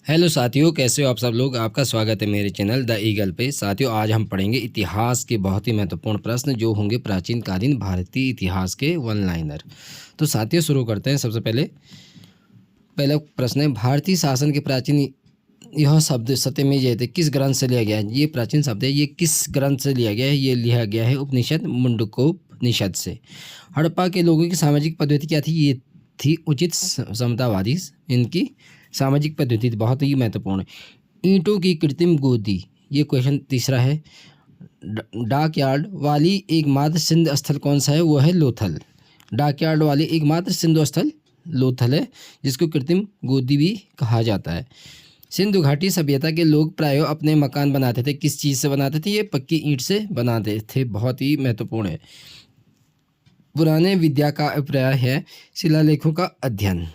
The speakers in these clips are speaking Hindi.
हेलो साथियों, कैसे हो आप सब लोग। आपका स्वागत है मेरे चैनल द ईगल पे। साथियों, आज हम पढ़ेंगे इतिहास के बहुत ही महत्वपूर्ण प्रश्न जो होंगे प्राचीन कालीन भारतीय इतिहास के वन लाइनर। तो साथियों, शुरू करते हैं। सबसे पहला प्रश्न है, भारतीय शासन के प्राचीन यह शब्द सत्यमेव जयते किस ग्रंथ से लिया गया है। ये प्राचीन शब्द है, ये किस ग्रंथ से लिया गया है। ये लिया गया है उपनिषद मुंडकोपनिषद से। हड़प्पा के लोगों की सामाजिक पद्धति क्या थी। ये थी उचित समतावादी। इनकी सामाजिक पद्धति बहुत ही महत्वपूर्ण है। ईंटों की कृत्रिम गोदी, ये क्वेश्चन तीसरा है। डाक यार्ड वाली एकमात्र सिंध स्थल कौन सा है। वो है लोथल। डाक यार्ड वाली एकमात्र सिंधु स्थल लोथल है, जिसको कृत्रिम गोदी भी कहा जाता है। सिंधु घाटी सभ्यता के लोग प्राय अपने मकान बनाते थे। किस चीज़ से बनाते थे। ये पक्की ईंट से बनाते थे। बहुत ही महत्वपूर्ण है। पुराने विद्या का अभिप्राय है शिलालेखों का अध्ययन।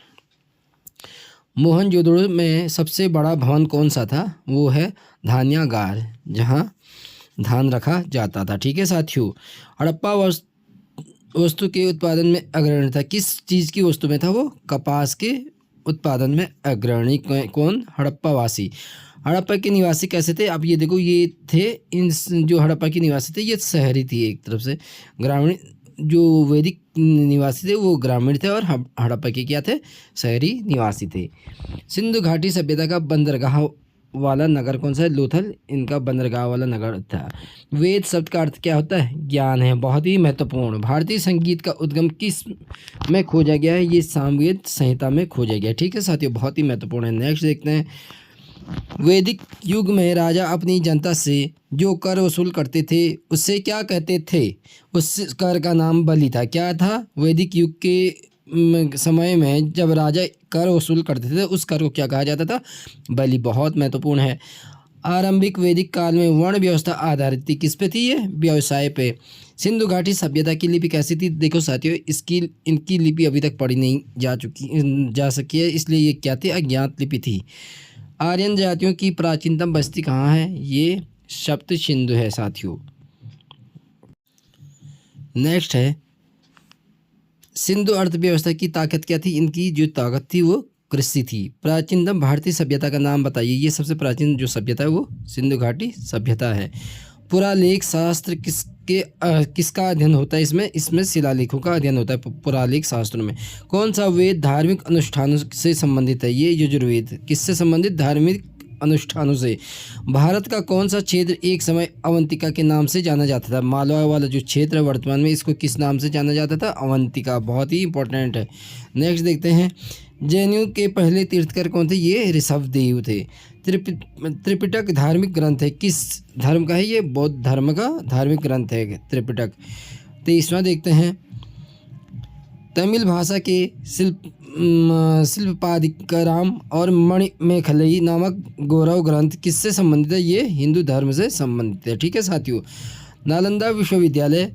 मोहनजोदड़ो में सबसे बड़ा भवन कौन सा था। वो है धान्यागार, जहाँ धान रखा जाता था। ठीक है साथियों। हड़प्पा वस्तु के उत्पादन में अग्रणी था। किस चीज़ की वस्तु में था वो। कपास के उत्पादन में अग्रणी कौन। हड़प्पा वासी। हड़प्पा के निवासी कैसे थे। आप ये देखो, ये थे इन जो हड़प्पा के निवासी थे, ये शहरी थी एक तरफ से। ग्रामीण जो वैदिक निवासी थे वो ग्रामीण थे, और हड़प्पा के क्या थे, शहरी निवासी थे। सिंधु घाटी सभ्यता का बंदरगाह वाला नगर कौन सा है। लोथल इनका बंदरगाह वाला नगर था। वेद शब्द का अर्थ क्या होता है। ज्ञान है। बहुत ही महत्वपूर्ण। भारतीय संगीत का उद्गम किस में खोजा गया है। ये सामवेद संहिता में खोजा गया। ठीक है साथियों, बहुत ही महत्वपूर्ण है। नेक्स्ट देखते हैं। वैदिक युग में राजा अपनी जनता से जो कर वसूल करते थे उससे क्या कहते थे। उस कर का नाम बलि था। क्या था। वैदिक युग के समय में जब राजा कर वसूल करते थे उस कर को क्या कहा जाता था। बलि। बहुत महत्वपूर्ण है। आरंभिक वैदिक काल में वर्ण व्यवस्था आधारित थी। किस पे थी ये। व्यवसाय पे। सिंधु घाटी सभ्यता की लिपि कैसी थी। देखो साथियों, इनकी लिपि अभी तक पढ़ी नहीं जा सकी है, इसलिए ये क्या थी, अज्ञात लिपि थी। आर्यन जातियों की प्राचीनतम बस्ती कहाँ है। ये सप्त सिंधु है साथियों। नेक्स्ट है, सिंधु अर्थव्यवस्था की ताकत क्या थी। इनकी जो ताकत थी वो कृषि थी। प्राचीनतम भारतीय सभ्यता का नाम बताइए। ये सबसे प्राचीन जो सभ्यता है वो सिंधु घाटी सभ्यता है। पुरालेख शास्त्र किसका अध्ययन होता है। इसमें शिलालेखों का अध्ययन होता है। पुरालेख शास्त्र में कौन सा वेद धार्मिक अनुष्ठानों से संबंधित है। ये यजुर्वेद। किससे संबंधित। धार्मिक अनुष्ठानों से। भारत का कौन सा क्षेत्र एक समय अवंतिका के नाम से जाना जाता था। मालवा वाला जो क्षेत्र है वर्तमान में, इसको किस नाम से जाना जाता था। अवंतिका। बहुत ही इंपॉर्टेंट है। नेक्स्ट देखते हैं। जैनियों के पहले तीर्थकर कौन थे। ये ऋषभदेव थे। त्रिपिटक धार्मिक ग्रंथ है। किस धर्म का है ये। बौद्ध धर्म का धार्मिक ग्रंथ है त्रिपिटक। 23वां देखते हैं। तमिल भाषा के शिल्पादिकराम और मणिमेखलई नामक गौरव ग्रंथ किससे संबंधित है। ये हिंदू धर्म से संबंधित है। ठीक है साथियों। नालंदा विश्वविद्यालय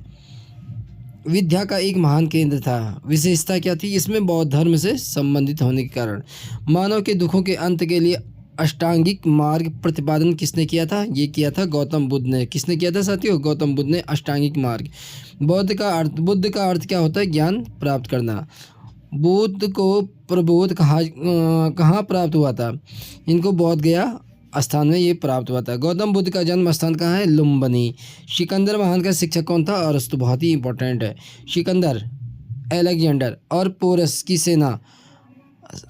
विद्या का एक महान केंद्र था। विशेषता क्या थी। इसमें बौद्ध धर्म से संबंधित होने के कारण। मानव के दुखों के अंत के लिए अष्टांगिक मार्ग प्रतिपादन किसने किया था। ये किया था गौतम बुद्ध ने। किसने किया था साथियों। गौतम बुद्ध ने अष्टांगिक मार्ग। बुद्ध का अर्थ क्या होता है। ज्ञान प्राप्त करना। बुद्ध को प्रबोध कहाँ प्राप्त हुआ था। इनको बोध गया स्थान में ये प्राप्त हुआ था। गौतम बुद्ध का जन्म स्थान कहाँ है। लुम्बिनी। सिकंदर महान का शिक्षक कौन था। अरस्तु। बहुत ही इंपॉर्टेंट है। सिकंदर, अलेक्जेंडर और पोरस की सेना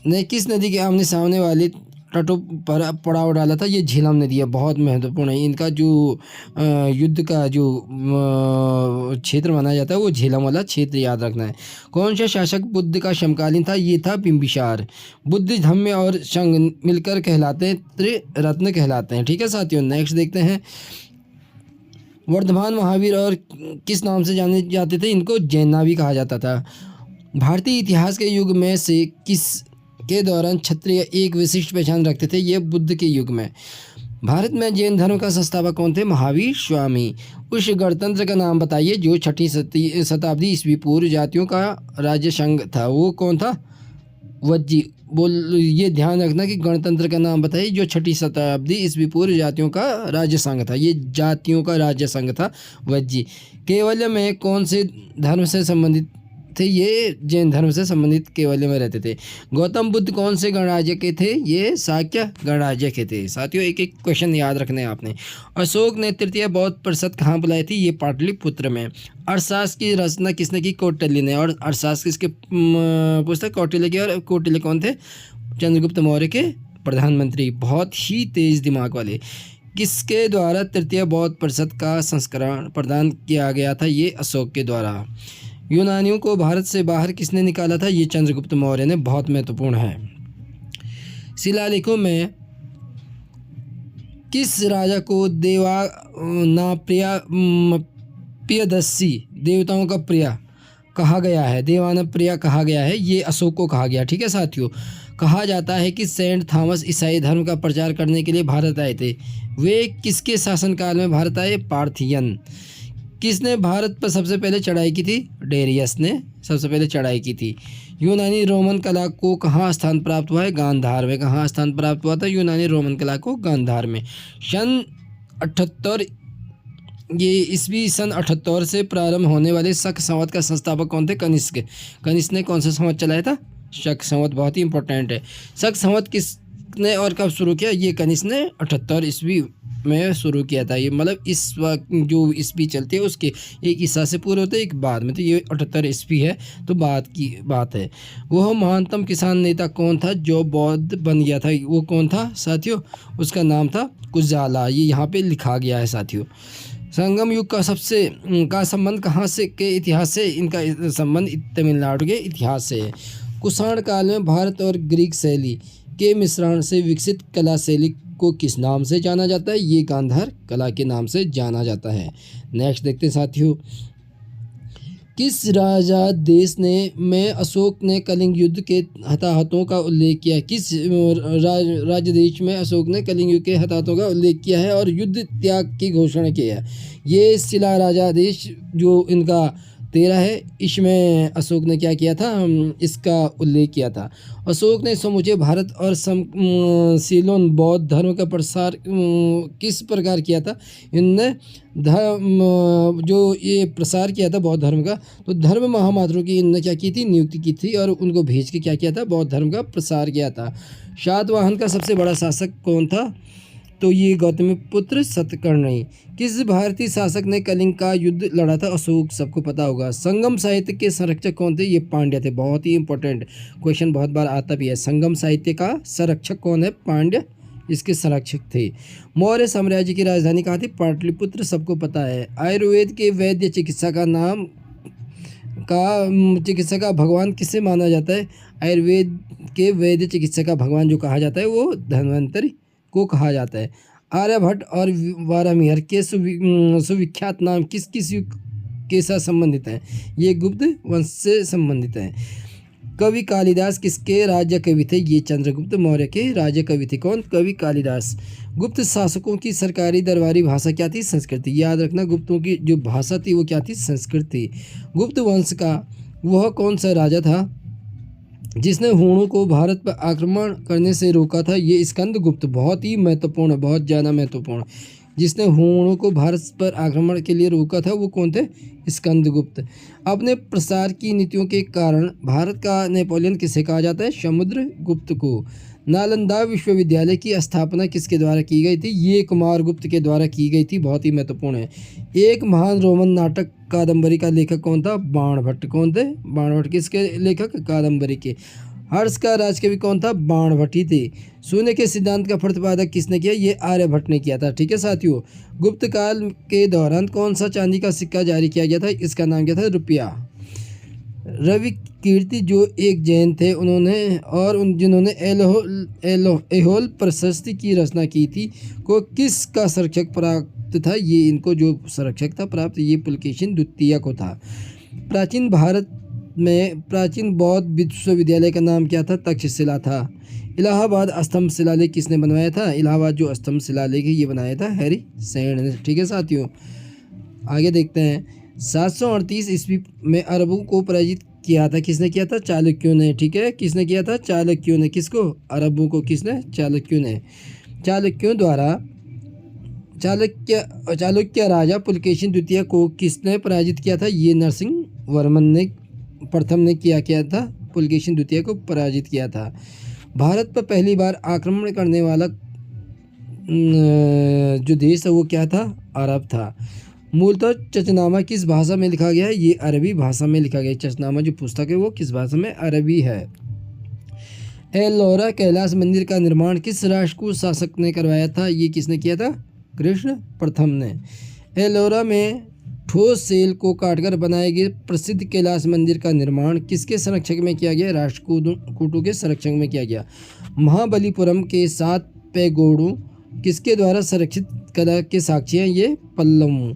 ने किस नदी के आमने सामने वाले तटों पर पड़ाव डाला था। ये झेलम नदी है। बहुत महत्वपूर्ण है। इनका जो युद्ध का जो क्षेत्र माना जाता है वो झेलम वाला क्षेत्र याद रखना है। कौन सा शासक बुद्ध का समकालीन था। ये था बिंबिसार। बुद्ध धम्म और संघ मिलकर कहलाते हैं त्रिरत्न कहलाते हैं। ठीक है साथियों। नेक्स्ट देखते हैं। वर्धमान महावीर और किस नाम से जाने जाते थे। इनको जैना भी कहा जाता था। भारतीय इतिहास के युग में से किस के दौरान क्षत्रिय एक विशिष्ट पहचान रखते थे। ये बुद्ध के युग में। भारत में जैन धर्म का संस्थापक कौन थे। महावीर स्वामी। उस गणतंत्र का नाम बताइए जो 6वीं शताब्दी ईस्वी पूर्व जातियों का राज्य संघ था। वो कौन था। वज्जी। ये ध्यान रखना कि गणतंत्र का नाम बताइए जो 6वीं शताब्दी ईस्वी पूर्व जातियों का राज्य संघ था। ये जातियों का राज्य संघ था। वज्जी। केवल्य में कौन से धर्म से संबंधित थे ये जैन धर्म से संबंधित केवल्य में रहते थे। गौतम बुद्ध कौन से गणराज्य के थे? ये शाक्य गणराज्य के थे। साथियों एक एक क्वेश्चन याद रखने हैं आपने। अशोक ने तृतीय बौद्ध परिषद कहाँ बुलाई थी? ये पाटलिपुत्र में। अर्थशास्त्र की रचना किसने की? कौटिल्य ने। और अर्थशास्त्र किसके पुस्तक? कौटिल्य की। और कौटिल्य कौन थे? चंद्रगुप्त मौर्य के प्रधानमंत्री, बहुत ही तेज दिमाग वाले। किसके द्वारा तृतीय बौद्ध परिषद का संस्करण प्रदान किया गया था? ये अशोक के द्वारा। यूनानियों को भारत से बाहर किसने निकाला था? ये चंद्रगुप्त मौर्य ने। बहुत महत्वपूर्ण है। शिलालेखों में किस राजा को प्रियदर्शी, देवताओं का प्रिया कहा गया है? देवाना प्रिया कहा गया है। ये अशोक को कहा गया। ठीक है साथियों। कहा जाता है कि सेंट थॉमस ईसाई धर्म का प्रचार करने के लिए भारत आए थे। वे किसके शासनकाल में भारत आए? पार्थियन। किसने भारत पर सबसे पहले चढ़ाई की थी? डेरियस ने सबसे पहले चढ़ाई की थी। यूनानी रोमन कला को कहाँ स्थान प्राप्त हुआ है? गांधार में। कहाँ स्थान प्राप्त हुआ था यूनानी रोमन कला को? गांधार में। सन 78 ये ईस्वी सन 78 से प्रारंभ होने वाले शक संवत का संस्थापक कौन थे? कनिष्क। कनिष्क ने कौन सा संवत चलाया था? शक संवत। बहुत ही इंपॉर्टेंट है। शक संवत किसने और कब शुरू किया? ये कनिष्क ने 78 ईस्वी में शुरू किया था। ये मतलब इस वक्त जो ईस्वी चलती है उसके एक ईसा से पूर्व होते एक बाद में, तो ये 78 ईस्वी है, तो बाद की बात है। वह महानतम किसान नेता कौन था जो बौद्ध बन गया था? वो कौन था साथियों? उसका नाम था कुजाला। ये यहाँ पे लिखा गया है साथियों। संगम युग का संबंध कहाँ से के इतिहास से? इनका संबंध तमिलनाडु के इतिहास से है। कुषाण काल में भारत और ग्रीक शैली के मिश्रण से विकसित कला शैली को किस नाम से जाना जाता है? ये गांधार कला के नाम से जाना जाता है। नेक्स्ट देखते हैं साथियों। किस राजा देश में अशोक ने कलिंग युद्ध के हताहतों का उल्लेख किया? किस राज्य देश में अशोक ने कलिंग युद्ध के हताहतों का उल्लेख किया है और युद्ध त्याग की घोषणा की है? ये शिला राजा देश जो इनका 13 है, इसमें अशोक ने क्या किया था? इसका उल्लेख किया था। अशोक ने समूचे भारत और सीलोन बौद्ध धर्म का प्रसार किस प्रकार किया था? इनने धर्म जो ये प्रसार किया था बौद्ध धर्म का, तो धर्म महामात्रों की इनने क्या की थी? नियुक्ति की थी और उनको भेज के क्या किया था? बौद्ध धर्म का प्रसार किया था। सातवाहन का सबसे बड़ा शासक कौन था? तो ये गौतमीपुत्र सतकर्णी। किस भारतीय शासक ने कलिंग का युद्ध लड़ा था? अशोक, सबको पता होगा। संगम साहित्य के संरक्षक कौन थे? ये पांड्य थे। बहुत ही इंपॉर्टेंट क्वेश्चन, बहुत बार आता भी है। संगम साहित्य का संरक्षक कौन है? पांड्य इसके संरक्षक थे। मौर्य साम्राज्य की राजधानी कहाँ थी? पाटलिपुत्र, सबको पता है। आयुर्वेद के वैद्य चिकित्सा का भगवान किसे माना जाता है? आयुर्वेद के वैद्य चिकित्सा का भगवान जो कहा जाता है वो धन्वंतरि को कहा जाता है। आर्यभट्ट और वारामिहिर के सुविख्यात नाम किस किस युग के साथ संबंधित हैं? ये गुप्त वंश से संबंधित हैं। कवि कालिदास किसके राज्य कवि थे? ये चंद्रगुप्त मौर्य के राज्य कवि थे। कौन? कवि कालिदास। गुप्त शासकों की सरकारी दरबारी भाषा क्या थी? संस्कृत। याद रखना, गुप्तों की जो भाषा थी वो क्या थी? संस्कृत थी। गुप्त वंश का वह कौन सा राजा था जिसने हूणों को भारत पर आक्रमण करने से रोका था? ये स्कंदगुप्त। बहुत ही महत्वपूर्ण, बहुत ज़्यादा महत्वपूर्ण। जिसने हूणों को भारत पर आक्रमण के लिए रोका था वो कौन थे? स्कंदगुप्त। अपने प्रसार की नीतियों के कारण भारत का नेपोलियन किसे कहा जाता है? समुद्रगुप्त को। नालंदा विश्वविद्यालय की स्थापना किसके द्वारा की गई थी? ये कुमारगुप्त के द्वारा की गई थी। बहुत ही महत्वपूर्ण है। एक महान रोमन नाटक कादम्बरी का लेखक कौन था? बाणभट्ट। कौन थे? बाणभट्ट। किसके लेखक? कादम्बरी के। हर्ष का राजकवि कौन था? बाणभट्ट ही थे। शून्य के सिद्धांत का प्रतिपादक किसने किया? ये आर्यभट्ट ने किया था। ठीक है साथियों। गुप्त काल के दौरान कौन सा चांदी का सिक्का जारी किया गया था? इसका नाम क्या था? रुपया। रवि कीर्ति जो एक जैन थे उन्होंने जिन्होंने एहोल प्रशस्ति की रचना की थी को किस का संरक्षक प्राप्त था? ये इनको जो संरक्षक था प्राप्त ये पुलकेशिन द्वितीय को था। प्राचीन भारत में प्राचीन बौद्ध विश्वविद्यालय का नाम क्या था? तक्षशिला था। इलाहाबाद स्तंभ शिलालेख किसने बनवाया था? इलाहाबाद जो स्तंभ शिलालेख है ये बनाया था हैरी सेन ने। ठीक है साथियों, आगे देखते हैं। 738 ईस्वी में अरबों को पराजित किया था। किसने किया था? चालुक्यों ने। ठीक है, किसने किया था? चालुक्यों ने। किसको? अरबों को। किसने? चालुक्यों ने। चालुक्यों द्वारा चालुक्य राजा पुलकेशिन द्वितीय को किसने पराजित किया था? ये नरसिंह वर्मन ने प्रथम ने किया था, पुलकेशिन द्वितीय को पराजित किया था। भारत पर पहली बार आक्रमण करने वाला जो देश है वो क्या था, अरब था। मूलतः चचनामा किस भाषा में लिखा गया है, ये अरबी भाषा में लिखा गया है। चचनामा जो पुस्तक है वो किस भाषा में, अरबी है। एलोरा कैलाश मंदिर का निर्माण किस राष्ट्रकूट शासक ने करवाया था, ये किसने किया था, कृष्ण प्रथम ने। एलोरा में ठोस सेल को काटकर बनाए गए प्रसिद्ध कैलाश मंदिर का निर्माण किसके संरक्षक में किया गया, राष्ट्रकूटों के संरक्षक में किया गया। महाबलीपुरम के 7 पैगोडों किसके द्वारा संरक्षित कला के साक्षी हैं, ये पल्लवों।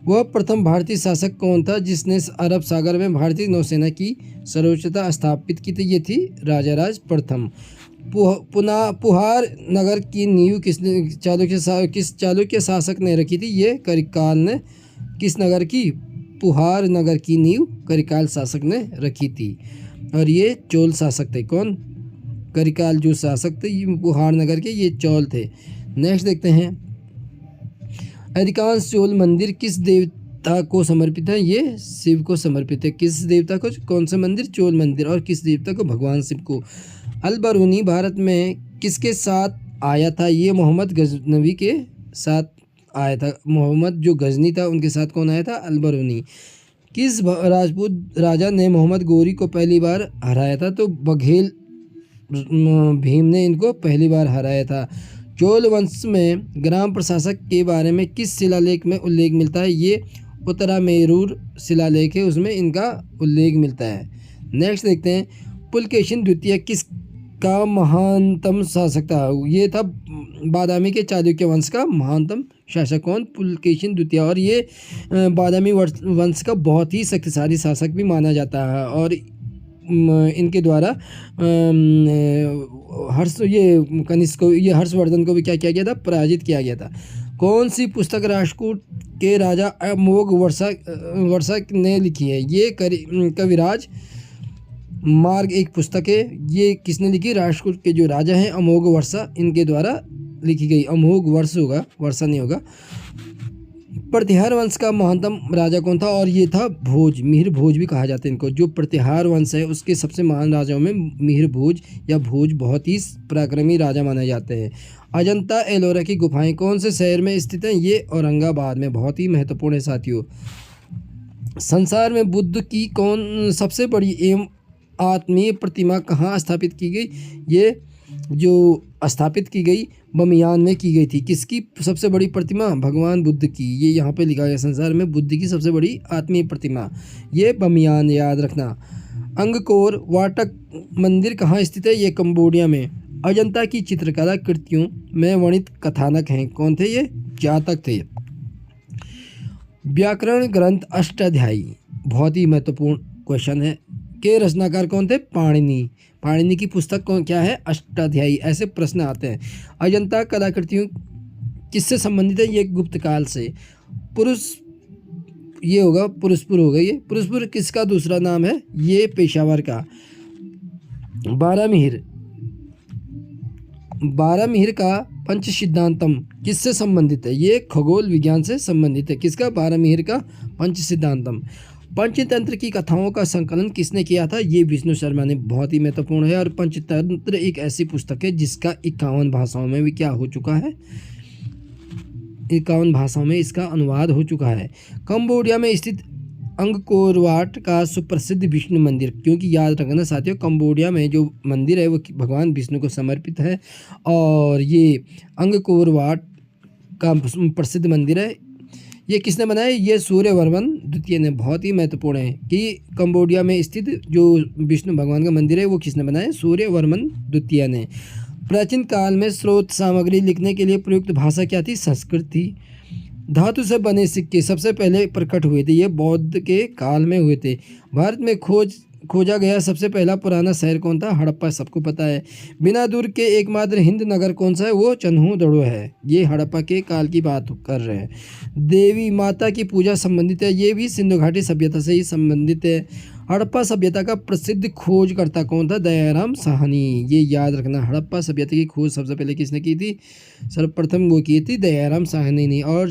वह प्रथम भारतीय शासक कौन था जिसने अरब सागर में भारतीय नौसेना की सर्वोच्चता स्थापित की थी, ये थी राजाराज प्रथम। पुहार नगर की नींव किस चालुक्य शासक ने रखी थी, ये करिकाल ने। किस नगर की, पुहार नगर की नींव करिकाल शासक ने रखी थी। और ये चोल शासक थे, कौन, करिकाल जो शासक थे ये पुहार नगर के, ये चोल थे। नेक्स्ट देखते हैं, अधिकांश चोल मंदिर किस देवता को समर्पित है, ये शिव को समर्पित है। किस देवता को, कौन सा मंदिर, चोल मंदिर। और किस देवता को, भगवान शिव को। अल-बरूनी भारत में किसके साथ आया था, ये मोहम्मद गजनवी के साथ आया था। मोहम्मद जो गजनी था उनके साथ कौन आया था, अल-बरूनी। किस राजपूत राजा ने मोहम्मद गोरी को पहली बार हराया था, तो बघेल भीम ने इनको पहली बार हराया था। चोल वंश में ग्राम प्रशासक के बारे में किस शिलालेख में उल्लेख मिलता है, ये उत्तरामेरूर शिलालेख है, उसमें इनका उल्लेख मिलता है। नेक्स्ट देखते हैं, पुलकेशिन द्वितीय किसका महानतम शासक था, ये था बादामी के चालुक्य वंश का महानतम शासक कौन, पुलकेशिन द्वितीय। और ये बादामी वंश का बहुत ही शक्तिशाली शासक भी माना जाता है। और इनके द्वारा हर्षवर्धन को भी क्या किया गया था, पराजित किया गया था। कौन सी पुस्तक राष्ट्रकूट के राजा अमोघ वर्षा ने लिखी है, ये कविराज मार्ग एक पुस्तक है। ये किसने लिखी, राष्ट्रकूट के जो राजा हैं अमोघ वर्षा, इनके द्वारा लिखी गई। अमोघ वर्ष होगा, वर्षा नहीं होगा। प्रतिहार वंश का महानतम राजा कौन था, और ये था भोज, मिहिर भोज भी कहा जाता है इनको। जो प्रतिहार वंश है उसके सबसे महान राजाओं में मिहिर भोज या भोज बहुत ही पराक्रमी राजा माने जाते हैं। अजंता एलोरा की गुफाएं कौन से शहर में स्थित हैं, ये औरंगाबाद में, बहुत ही महत्वपूर्ण है साथियों। संसार में बुद्ध की कौन सबसे बड़ी एवं आत्मीय प्रतिमा कहाँ स्थापित की गई, ये जो स्थापित की गई बमियान में की गई थी। किसकी सबसे बड़ी प्रतिमा, भगवान बुद्ध की, ये यहाँ पे लिखा गया, संसार में बुद्ध की सबसे बड़ी आत्मीय प्रतिमा, ये बमियान, याद रखना। अंगकोर वाटक मंदिर कहाँ स्थित है, ये कंबोडिया में। अजंता की चित्रकला कृतियों में वर्णित कथानक हैं, कौन थे, ये जातक थे। व्याकरण ग्रंथ अष्टाध्यायी, बहुत ही महत्वपूर्ण क्वेश्चन है, के रचनाकार कौन थे, पाणिनि। पाणिनि की पुस्तक कौन क्या है, अष्टाध्यायी। ऐसे प्रश्न आते हैं। अजंता कलाकृतियों किससे संबंधित है, ये गुप्त काल से। पुरुष, ये होगा पुरुषपुर होगा, ये पुरुषपुर किसका दूसरा नाम है, ये पेशावर का। बारहमिहिर का पंच सिद्धांतम किससे संबंधित है, ये खगोल विज्ञान से संबंधित है। किसका, बारहमिहिर का पंच सिद्धांतम। पंचतंत्र की कथाओं का संकलन किसने किया था, ये विष्णु शर्मा ने, बहुत ही महत्वपूर्ण है। और पंचतंत्र एक ऐसी पुस्तक है जिसका 51 भाषाओं में भी क्या हो चुका है, 51 भाषाओं में इसका अनुवाद हो चुका है। कंबोडिया में स्थित अंगकोर वाट का सुप्रसिद्ध विष्णु मंदिर, क्योंकि याद रखना साथियों, कंबोडिया में जो मंदिर है वो भगवान विष्णु को समर्पित है। और ये अंगकोर वाट का प्रसिद्ध मंदिर है, ये किसने बनाया, ये सूर्यवर्मन द्वितीय ने। बहुत ही महत्वपूर्ण है कि कंबोडिया में स्थित जो विष्णु भगवान का मंदिर है वो किसने बनाया, सूर्यवर्मन द्वितीय ने। प्राचीन काल में स्रोत सामग्री लिखने के लिए प्रयुक्त भाषा क्या थी, संस्कृत थी। धातु से बने सिक्के सबसे पहले प्रकट हुए थे, ये बौद्ध के काल में हुए थे। भारत में खोजा गया सबसे पहला पुराना शहर कौन था, हड़प्पा, सबको पता है। बिना दूर के एकमात्र हिंद नगर कौन सा है, वो चन्हू-दड़ो है। ये हड़प्पा के काल की बात कर रहे हैं। देवी माता की पूजा संबंधित है, ये भी सिंधु घाटी सभ्यता से ही संबंधित है। हड़प्पा सभ्यता का प्रसिद्ध खोजकर्ता कौन था, दयाराम साहनी। ये याद रखना, हड़प्पा सभ्यता की खोज सबसे पहले किसने की थी, सर्वप्रथम वो की थी दयाराम साहनी ने। और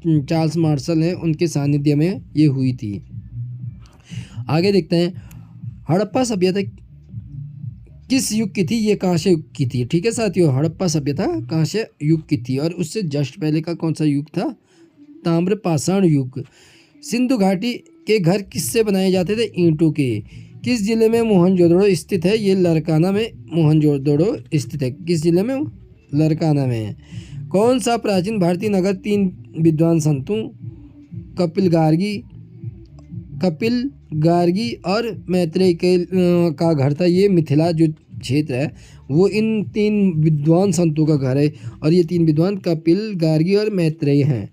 चार्ल्स मार्शल हैं, उनके सानिध्य में ये हुई थी। आगे देखते हैं, हड़प्पा सभ्यता किस युग की थी? ये कांस्य युग की थी। ठीक है साथियों, हड़प्पा सभ्यता कांस्य युग की थी। और उससे जस्ट पहले का कौन सा युग था? ताम्र पाषाण युग। सिंधु घाटी के घर किससे बनाए जाते थे? ईंटों के। किस जिले में मोहनजोदड़ो स्थित है? ये लरकाना में मोहनजोदड़ो स्थित है। किस जिले में? लरकाना में है। कौन सा प्राचीन भारतीय नगर 3 विद्वान संतों कपिल गार्गी और मैत्रेय के का घर था? ये मिथिला जो क्षेत्र है वो इन 3 विद्वान संतों का घर है। और ये 3 विद्वान कपिल, गार्गी और मैत्रेय हैं।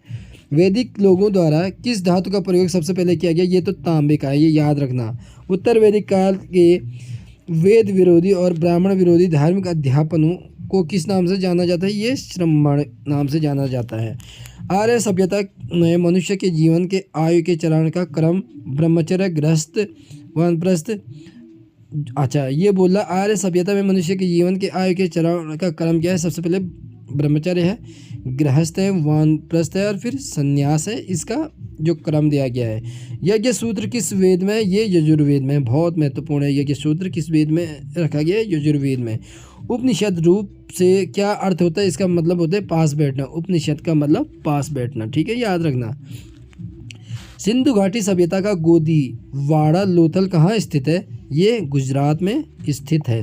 वैदिक लोगों द्वारा किस धातु का प्रयोग सबसे पहले किया गया? ये तो तांबे का है, ये याद रखना। उत्तर वैदिक काल के वेद विरोधी और ब्राह्मण विरोधी धार्मिक अध्यापनों को किस नाम से जाना जाता है? ये श्रमण नाम से जाना जाता है। आर्य सभ्यता में मनुष्य के जीवन के आयु के चरण का क्रम ब्रह्मचर्य, गृहस्थ, वानप्रस्थ। अच्छा, ये बोला आर्य सभ्यता में मनुष्य के जीवन के आयु के चरण का क्रम क्या है? सबसे पहले ब्रह्मचर्य है, गृहस्थ है, वानप्रस्थ है और फिर संन्यास है। इसका जो क्रम दिया गया है। यज्ञ सूत्र किस वेद में? ये यजुर्वेद में। बहुत महत्वपूर्ण है। यज्ञ सूत्र किस वेद में रखा गया है? यजुर्वेद में। उपनिषद रूप से क्या अर्थ होता है? इसका मतलब होता है पास बैठना। उपनिषद का मतलब पास बैठना। ठीक है, याद रखना। सिंधु घाटी सभ्यता का गोदी वाड़ा लोथल कहाँ स्थित है? ये गुजरात में स्थित है।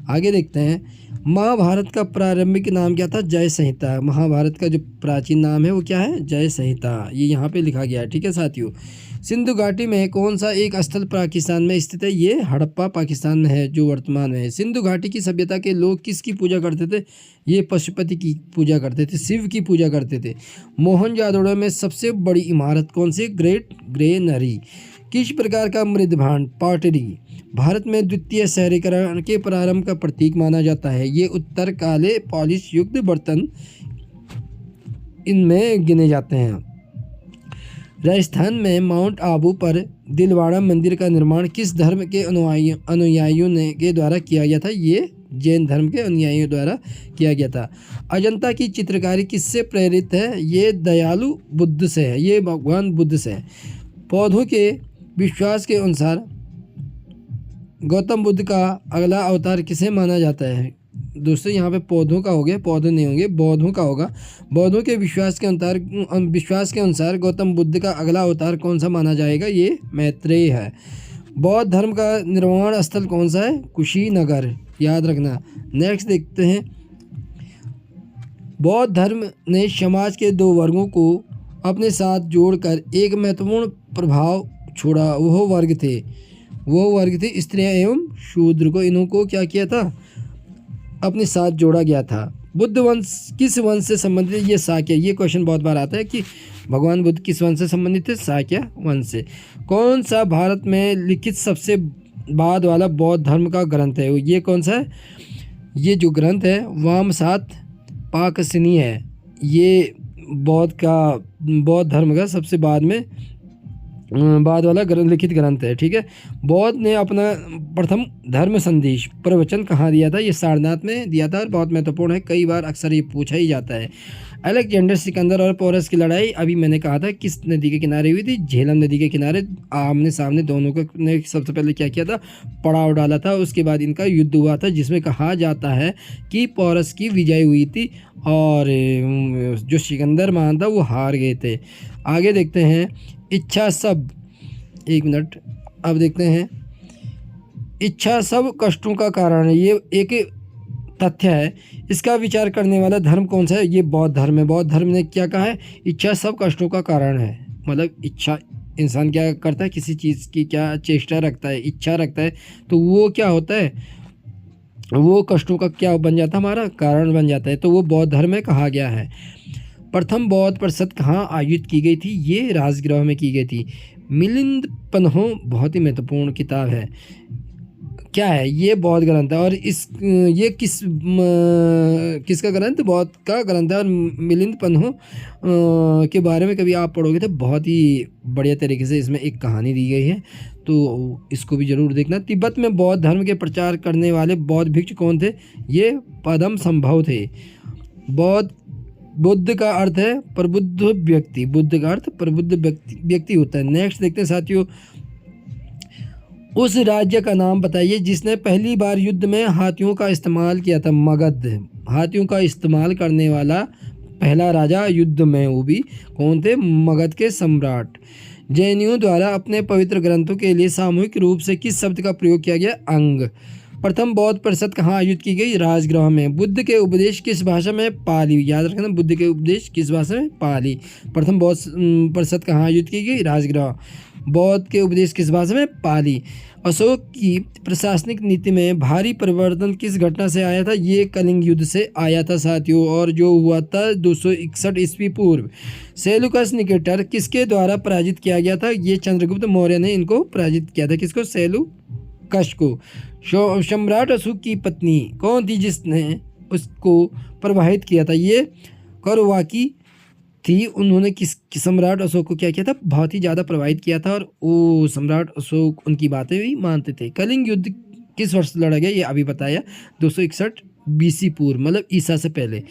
आगे देखते हैं, महाभारत का प्रारंभिक नाम क्या था? जय संहिता। महाभारत का जो प्राचीन नाम है वो क्या है? जय संहिता। ये यहाँ पे लिखा गया है। ठीक है साथियों, सिंधु घाटी में कौन सा एक स्थल पाकिस्तान में स्थित है? ये हड़प्पा पाकिस्तान में है, जो वर्तमान में है। सिंधु घाटी की सभ्यता के लोग किसकी पूजा करते थे? ये पशुपति की पूजा करते थे, शिव की पूजा करते थे। मोहनजोदड़ो में सबसे बड़ी इमारत कौन सी? Great granary. किस प्रकार का मृदभांड पॉटरी भारत में द्वितीय शहरीकरण के प्रारंभ का प्रतीक माना जाता है? ये उत्तर काले पॉलिश युक्त बर्तन इनमें गिने जाते हैं। राजस्थान में माउंट आबू पर दिलवाड़ा मंदिर का निर्माण किस धर्म के अनुयायियों के द्वारा किया गया था? ये जैन धर्म के अनुयायियों द्वारा किया गया था। अजंता की चित्रकारी किससे प्रेरित है? ये दयालु बुद्ध से है, ये भगवान बुद्ध से है। पौधों के विश्वास के अनुसार गौतम बुद्ध का अगला अवतार किसे माना जाता है? दोस्तों यहाँ पे पौधों का हो गया, पौधे नहीं होंगे, बौद्धों का होगा। बौद्धों के विश्वास के अनुसार गौतम बुद्ध का अगला अवतार कौन सा माना जाएगा? ये मैत्रेय है। बौद्ध धर्म का निर्माण स्थल कौन सा है? कुशीनगर, याद रखना। नेक्स्ट देखते हैं, बौद्ध धर्म ने समाज के 2 वर्गों को अपने साथ जोड़कर एक महत्वपूर्ण प्रभाव छोड़ा। वो वर्ग थे स्त्रियां एवं शूद्र को। इनको क्या किया था? अपने साथ जोड़ा गया था। बुद्ध वंश किस वंश से संबंधित है? ये शाक्य। ये क्वेश्चन बहुत बार आता है कि भगवान बुद्ध किस वंश से संबंधित थे? शाक्य वंश से। कौन सा भारत में लिखित सबसे बाद वाला बौद्ध धर्म का ग्रंथ है? ये कौन सा है? ये जो ग्रंथ है वामसात पाकसिनी है। ये बौद्ध धर्म का सबसे बाद वाला लिखित ग्रंथ है। ठीक है, बौद्ध ने अपना प्रथम धर्म संदेश प्रवचन कहाँ दिया था? ये सारनाथ में दिया था और बहुत महत्वपूर्ण है, कई बार अक्सर ये पूछा ही जाता है। अलेक्जेंडर सिकंदर और पोरस की लड़ाई अभी मैंने कहा था किस नदी के किनारे हुई थी? झेलम नदी के किनारे। आमने सामने दोनों को ने सबसे पहले क्या किया था? पड़ाव डाला था। उसके बाद इनका युद्ध हुआ था, जिसमें कहा जाता है कि पोरस की विजय हुई थी और जो सिकंदर महान था वो हार गए थे। आगे देखते हैं, इच्छा सब, एक मिनट, अब देखते हैं, इच्छा सब कष्टों का कारण है। ये एक तथ्य है। इसका विचार करने वाला धर्म कौन सा है? ये बौद्ध धर्म है। बौद्ध धर्म ने क्या कहा है? इच्छा सब कष्टों का कारण है। मतलब इच्छा, इंसान क्या करता है? किसी चीज़ की क्या चेष्टा रखता है, इच्छा रखता है, तो वो क्या होता है? वो कष्टों का क्या बन जाता है? हमारा कारण बन जाता है। तो वो बौद्ध धर्म में कहा गया है। प्रथम बौद्ध परिषद कहाँ आयोजित की गई थी? ये राजगृह में की गई थी। मिलिंद पन्हों बहुत ही महत्वपूर्ण किताब है। क्या है? ये बौद्ध ग्रंथ है। और ये किसका ग्रंथ? बौद्ध का ग्रंथ है। और मिलिंद पन्हों के बारे में कभी आप पढ़ोगे तो बहुत ही बढ़िया तरीके से इसमें एक कहानी दी गई है, तो इसको भी जरूर देखना। तिब्बत में बौद्ध धर्म के प्रचार करने वाले बौद्ध भिक्षु कौन थे? ये पद्म संभव थे। बुद्ध का अर्थ है प्रबुद्ध व्यक्ति। बुद्ध का अर्थ प्रबुद्ध व्यक्ति होता है। नेक्स्ट देखते हैं साथियों, उस राज्य का नाम बताइए जिसने पहली बार युद्ध में हाथियों का इस्तेमाल किया था। मगध। हाथियों का इस्तेमाल करने वाला पहला राजा युद्ध में, वो भी कौन थे? मगध के सम्राट। जैनियों द्वारा अपने पवित्र ग्रंथों के लिए सामूहिक रूप से किस शब्द का प्रयोग किया गया? अंग। प्रथम बौद्ध परिषद कहाँ आयोजित की गई? राजगृह में। बुद्ध के उपदेश किस भाषा में? पाली। याद रखना, बुद्ध के उपदेश किस भाषा में? पाली। प्रथम बौद्ध परिषद कहाँ आयोजित की गई? राजगृह। बौद्ध के उपदेश किस भाषा में? पाली। अशोक की प्रशासनिक नीति में भारी परिवर्तन किस घटना से आया था? ये कलिंग युद्ध से आया था साथियों, और जो हुआ था 261 ईस्वी पूर्व। सेलुकस निकेटर किसके द्वारा पराजित किया गया था? ये चंद्रगुप्त मौर्य ने इनको पराजित किया था। किसको? सेलुकस को। सम्राट अशोक की पत्नी कौन थी जिसने उसको प्रभावित किया था? ये कौरवाकी थी। उन्होंने किस सम्राट अशोक को क्या किया था? बहुत ही ज़्यादा प्रभावित किया था, और वो सम्राट अशोक उनकी बातें भी मानते थे। कलिंग युद्ध किस वर्ष लड़ा गया? ये अभी बताया, 261 BC पूर्व, मतलब ईसा से पहले।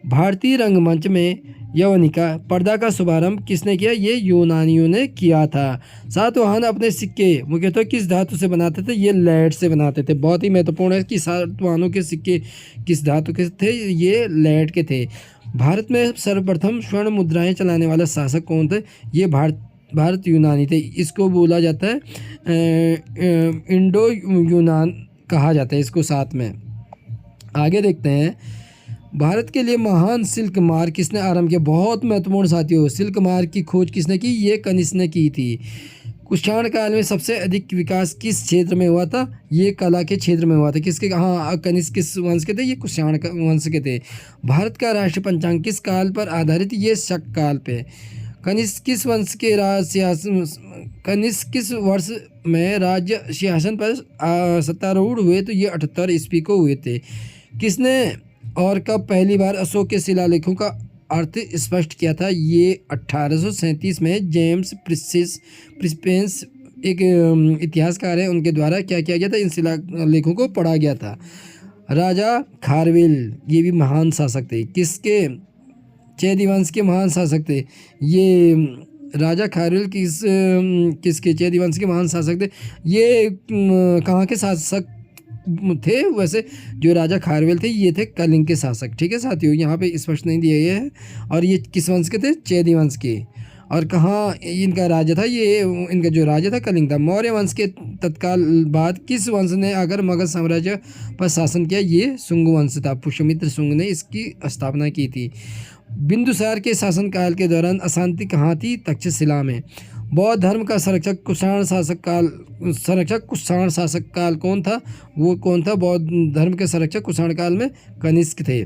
भारतीय रंगमंच में यवनिका पर्दा का शुभारंभ किसने किया? ये यूनानियों ने किया था। सातवाहन अपने सिक्के मुख्यतः किस धातु से बनाते थे? ये लेड से बनाते थे। बहुत ही महत्वपूर्ण है कि सातवाहनों के सिक्के किस धातु के थे? ये लेड के थे। भारत में सर्वप्रथम स्वर्ण मुद्राएं चलाने वाला शासक कौन थे? ये भारत यूनानी थे। इसको बोला जाता है इंडो यूनान कहा जाता है इसको साथ में। आगे देखते हैं, भारत के लिए महान सिल्क मार्ग किसने आरंभ किया? बहुत महत्वपूर्ण साथियों, सिल्क मार्ग की खोज किसने की? ये कनिष्क ने की थी। कुषाण काल में सबसे अधिक विकास किस क्षेत्र में हुआ था? ये कला के क्षेत्र में हुआ था। किसके? हाँ, कनिष्क किस वंश के थे? ये कुषाण वंश के थे। भारत का राष्ट्रीय पंचांग किस काल पर आधारित? ये शक काल पे। कनिष्क किस वंश के कनिष्क किस वर्ष में राज्य सिंहासन पर सत्तारूढ़ हुए? तो ये 78 ईस्वी को हुए थे। किसने और कब पहली बार अशोक के शिलालेखों का अर्थ स्पष्ट किया था? ये 1837 में जेम्स प्रिस्पेंस एक इतिहासकार है, उनके द्वारा क्या किया गया था? इन शिलालेखों को पढ़ा गया था। राजा खारवेल ये भी महान शासक थे। किसके? चैदी वंश के महान शासक थे। ये राजा खारवेल किसके? चैदी वंश के महान शासक थे। ये कहाँ के शासक थे? वैसे जो राजा खारवेल थे ये थे कलिंग के शासक। ठीक है साथियों, यहाँ पे स्पष्ट नहीं दिया गया है। और ये किस वंश के थे? चैदी वंश के। और कहाँ इनका राज्य था? ये इनका जो राज्य था कलिंग था। मौर्य वंश के तत्काल बाद किस वंश ने आकर मगध साम्राज्य पर शासन किया? ये शुंग वंश था। पुष्यमित्र शुंग ने इसकी स्थापना की थी। बिंदुसार के शासनकाल के दौरान अशांति कहाँ थी? तक्षशिला में। बौद्ध धर्म का संरक्षक कुषाण शासक काल कौन था? वो कौन था? बौद्ध धर्म के संरक्षक कुषाण काल में कनिष्क थे।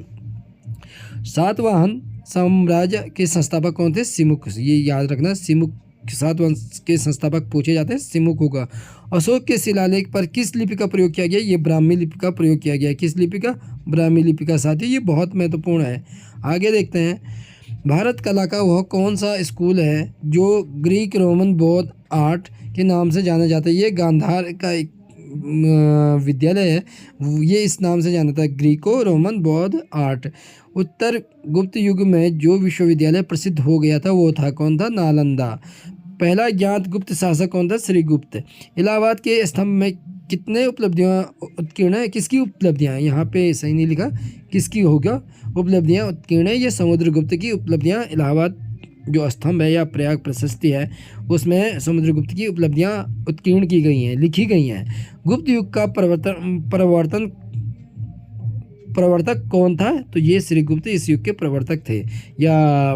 सातवाहन साम्राज्य के संस्थापक कौन थे? सिमुक। ये याद रखना, सिमुक। सातवंश के संस्थापक पूछे जाते हैं, सिमुक होगा। अशोक के शिलालेख पर किस लिपि का प्रयोग किया गया? ये ब्राह्मी लिपि का प्रयोग किया गया। किस लिपि का? ब्राह्मी लिपि का। साथ ही ये बहुत महत्वपूर्ण है। आगे देखते हैं, भारत कला का वह कौन सा स्कूल है जो ग्रीक रोमन बौद्ध आर्ट के नाम से जाना जाता है? ये गांधार का एक विद्यालय है, ये इस नाम से जाना था, ग्रीको रोमन बौद्ध आर्ट। उत्तर गुप्त युग में जो विश्वविद्यालय प्रसिद्ध हो गया था वो था कौन था? नालंदा। पहला ज्ञात गुप्त शासक कौन था? श्रीगुप्त। इलाहाबाद के स्तंभ में कितने उपलब्धियां उत्कीर्ण है? किसकी उपलब्धियां? यहाँ पे सही नहीं लिखा, किसकी होगा उपलब्धियां उत्कीर्ण है? ये समुद्रगुप्त की उपलब्धियां। इलाहाबाद जो स्तंभ है या प्रयाग प्रशस्ति है उसमें समुद्रगुप्त की उपलब्धियां उत्कीर्ण की गई हैं, लिखी गई हैं। गुप्त युग का प्रवर्तक कौन था? तो ये श्रीगुप्त इस युग के प्रवर्तक थे या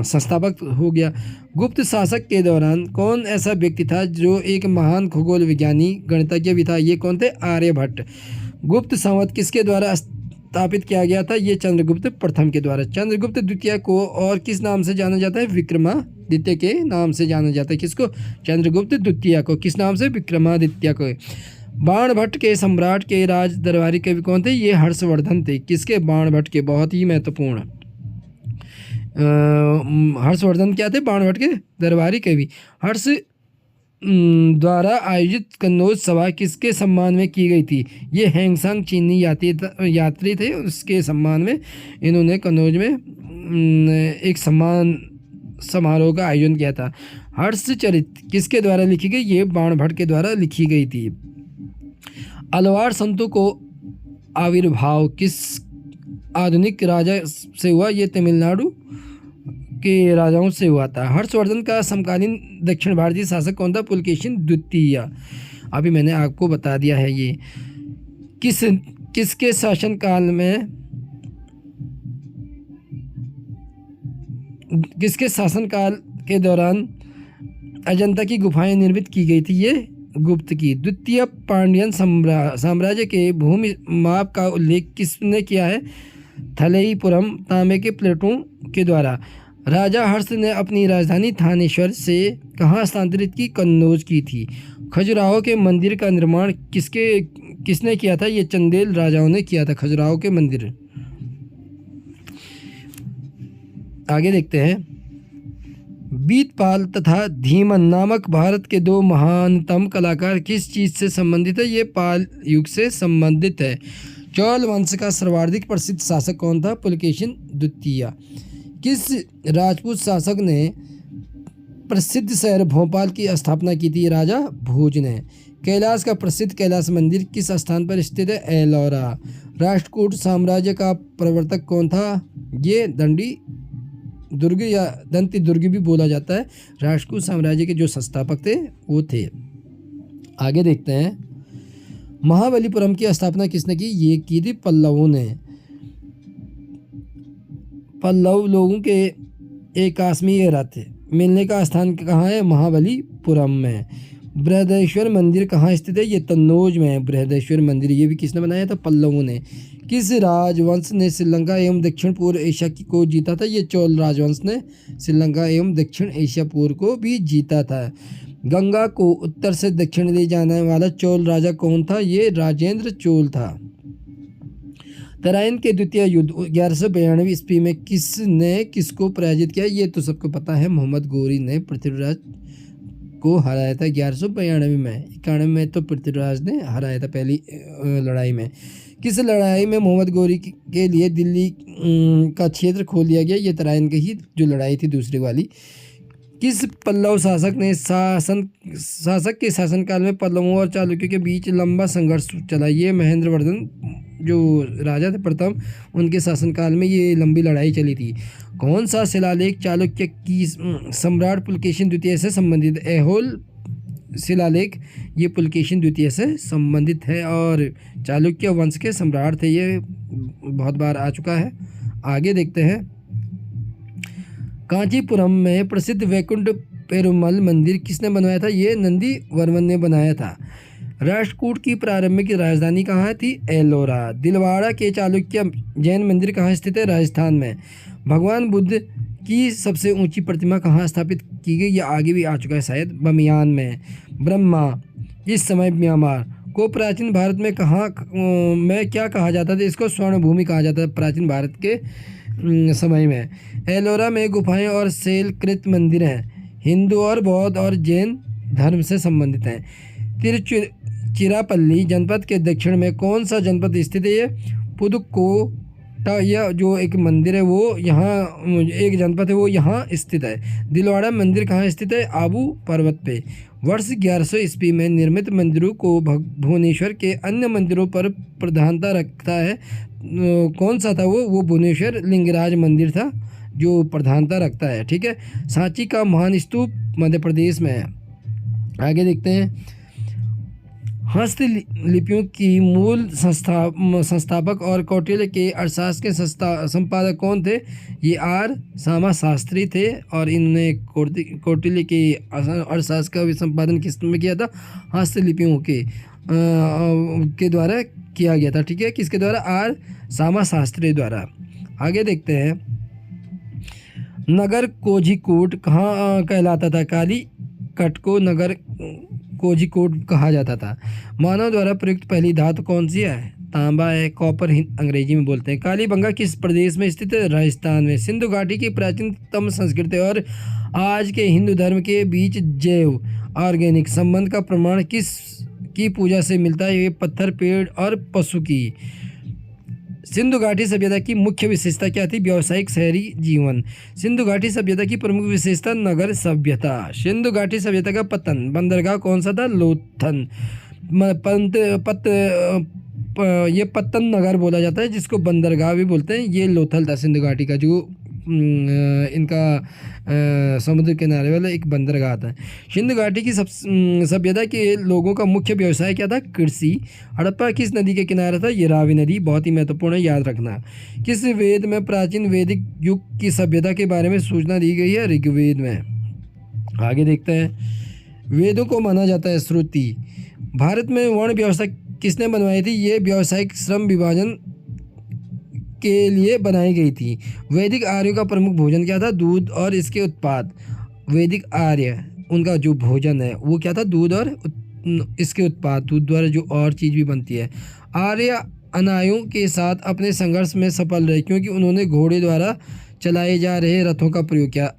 संस्थापक हो गया। गुप्त शासक के दौरान कौन ऐसा व्यक्ति था जो एक महान खगोल विज्ञानी गणितज्ञ भी था? ये कौन थे? आर्यभट्ट। गुप्त संवत किसके द्वारा स्थापित किया गया था? ये चंद्रगुप्त प्रथम के द्वारा। चंद्रगुप्त द्वितीय को और किस नाम से जाना जाता है? विक्रमादित्य के नाम से जाना जाता है। किसको? चंद्रगुप्त द्वितीय को। किस नाम से? विक्रमादित्य को। बाणभट्ट के सम्राट के राज दरबारी कवि कौन थे? ये हर्षवर्धन थे। किसके? बाणभट्ट के। बहुत ही महत्वपूर्ण। हर्षवर्धन क्या थे? बाणभट्ट के दरबारी कवि। हर्ष द्वारा आयोजित कन्नौज सभा किसके सम्मान में की गई थी? ये हैंगसांग चीनी यात्री थे, उसके सम्मान में इन्होंने कन्नौज में एक सम्मान समारोह का आयोजन किया था। हर्षचरित किसके द्वारा लिखी गई? ये बाणभट्ट के द्वारा लिखी गई थी। अलवार संतों को आविर्भाव किस आधुनिक राजा से हुआ? ये तमिलनाडु के राजाओं से हुआ था। हर्षवर्धन का समकालीन दक्षिण भारतीय शासक कौन था? पुलकेशिन द्वितीय। अभी मैंने आपको बता दिया है। ये किसके शासनकाल में किसके शासनकाल के दौरान अजंता की गुफाएं निर्मित की गई थी? ये गुप्त की। द्वितीय पांड्यन साम्राज्य के भूमि माप का उल्लेख किसने किया है? थलेईपुरम तांबे के प्लेटों के द्वारा। राजा हर्ष ने अपनी राजधानी थानेश्वर से कहाँ स्थानांतरित की? कन्नौज की थी। खजुराहो के मंदिर का निर्माण किसने किया था? ये चंदेल राजाओं ने किया था खजुराहो के मंदिर। आगे देखते हैं। बीतपाल तथा धीमन नामक भारत के दो महानतम कलाकार किस चीज़ से संबंधित है? ये पाल युग से संबंधित है। चौल वंश का सर्वाधिक प्रसिद्ध शासक कौन था? पुलकेशिन द्वितीय। किस राजपूत शासक ने प्रसिद्ध शहर भोपाल की स्थापना की थी? राजा भोज ने। कैलाश का प्रसिद्ध कैलाश मंदिर किस स्थान पर स्थित है? एलोरा। राष्ट्रकूट साम्राज्य का प्रवर्तक कौन था? ये दंडी दुर्ग या दंती दुर्ग भी बोला जाता है। राष्ट्रकूट साम्राज्य के जो संस्थापक थे वो थे। आगे देखते हैं। महाबलीपुरम की स्थापना किसने की? ये की थी पल्लवों ने। पल्लव लोगों के एक आसमीय रथ मिलने का स्थान कहाँ है? महाबलीपुरम में। बृहदेश्वर मंदिर कहाँ स्थित है? ये कन्नौज में है बृहदेश्वर मंदिर। ये भी किसने बनाया था? पल्लवों ने। किस राजवंश ने श्रीलंका एवं दक्षिण पूर्व एशिया को जीता था? ये चोल राजवंश ने श्रीलंका एवं दक्षिण एशिया पूर्व को भी जीता था। गंगा को उत्तर से दक्षिण ले जाने वाला चोल राजा कौन था? ये राजेंद्र चोल था। तराइन के द्वितीय युद्ध 1192 ईस्वी में किसने किसको पराजित किया? ये तो सबको पता है। मोहम्मद गोरी ने पृथ्वीराज को हराया था 1192 में। 91 में तो पृथ्वीराज ने हराया था पहली लड़ाई में। किस लड़ाई में मोहम्मद गोरी के लिए दिल्ली का क्षेत्र खोल दिया गया? ये तराइन की ही जो लड़ाई थी दूसरी वाली। किस पल्लव शासक के शासनकाल में पल्लवों और चालुक्यों के बीच लंबा संघर्ष चला? ये महेंद्रवर्धन जो राजा थे प्रथम, उनके शासनकाल में ये लंबी लड़ाई चली थी। कौन सा शिलालेख चालुक्य की सम्राट पुलकेशिन द्वितीय से संबंधित? ऐहोल शिलालेख ये पुलकेशिन द्वितीय से संबंधित है और चालुक्य वंश के सम्राट थे। ये बहुत बार आ चुका है। आगे देखते हैं। कांचीपुरम में प्रसिद्ध वैकुंठ पेरुमल मंदिर किसने बनवाया था? ये नंदी वर्मन ने बनाया था। राष्ट्रकूट की प्रारंभिक राजधानी कहाँ थी? एलोरा। दिलवाड़ा के चालुक्य जैन मंदिर कहाँ स्थित है? राजस्थान में। भगवान बुद्ध की सबसे ऊंची प्रतिमा कहाँ स्थापित की गई? यह आगे भी आ चुका है शायद। बमियान में। ब्रह्मा इस समय म्यांमार को प्राचीन भारत में क्या कहा जाता था? इसको स्वर्ण भूमि कहा जाता था प्राचीन भारत के समय में। एलोरा में गुफाएं और शैलकृत मंदिर हैं। हिंदू और बौद्ध और जैन धर्म से संबंधित हैं। तिरुचिरापल्ली जनपद के दक्षिण में कौन सा जनपद स्थित है? ये पुदुकोट्टा। यह जो एक मंदिर है वो यहाँ, एक जनपद है वो यहाँ स्थित है। दिलवाड़ा मंदिर कहाँ स्थित है? आबू पर्वत पे। वर्ष 1100 ईस्वी में निर्मित मंदिरों को भुवनेश्वर के अन्य मंदिरों पर प्रधानता रखता है। कौन सा था वो भुवनेश्वर लिंगराज मंदिर था जो प्रधानता रखता है। ठीक है। सांची का महान स्तूप मध्य प्रदेश में है। आगे देखते हैं। हस्तलिपियों की मूल संस्थापक और कौटिल्य के अर्थशास्त्र के संपादक कौन थे? ये आर सामा शास्त्री थे और इन्होंने कौटिल्य के अर्थशास्त्र का भी संपादन किस में किया था? हस्तलिपियों के द्वारा किया गया था। ठीक है। किसके द्वारा? आर सामा शास्त्री द्वारा। आगे देखते हैं। नगर कोझिकोड कहाँ कहलाता था? कालीकट को नगर कोझिकोड कहा जाता था। मानव द्वारा प्रयुक्त पहली धातु कौन सी है? तांबा है। कॉपर अंग्रेजी में बोलते हैं। कालीबंगा किस प्रदेश में स्थित है? राजस्थान में। सिंधु घाटी की प्राचीनतम संस्कृति और आज के हिंदू धर्म के बीच जैव ऑर्गेनिक संबंध का प्रमाण किस की पूजा से मिलता है? ये पत्थर, पेड़ और पशु की। सिंधु घाटी सभ्यता की मुख्य विशेषता क्या थी? व्यावसायिक शहरी जीवन। सिंधु घाटी सभ्यता की प्रमुख विशेषता नगर सभ्यता। सिंधु घाटी सभ्यता का पतन, बंदरगाह कौन सा था? लोथल। ये पत्तन नगर बोला जाता है, जिसको बंदरगाह भी बोलते हैं। ये लोथल था सिंधु घाटी का, जो इनका समुद्र किनारे वाला एक बंदरगाह था। सिंधु घाटी की सभ्यता के लोगों का मुख्य व्यवसाय क्या था? कृषि। हड़प्पा किस नदी के किनारे था? ये रावी नदी। बहुत ही महत्वपूर्ण है, याद रखना। किस वेद में प्राचीन वैदिक युग की सभ्यता के बारे में सूचना दी गई है? ऋग्वेद में। आगे देखते हैं। वेदों को माना जाता है श्रुति। भारत में वर्ण व्यवस्था किसने बनवाई थी? ये व्यावसायिक श्रम विभाजन के लिए बनाई गई थी। वैदिक आर्यों का प्रमुख भोजन क्या था? दूध और इसके उत्पाद। वैदिक आर्य, उनका जो भोजन है वो क्या था? दूध और इसके उत्पाद। दूध द्वारा जो और चीज़ भी बनती है। आर्य अनायों के साथ अपने संघर्ष में सफल रहे, क्योंकि उन्होंने घोड़े द्वारा चलाए जा रहे रथों का प्रयोग किया।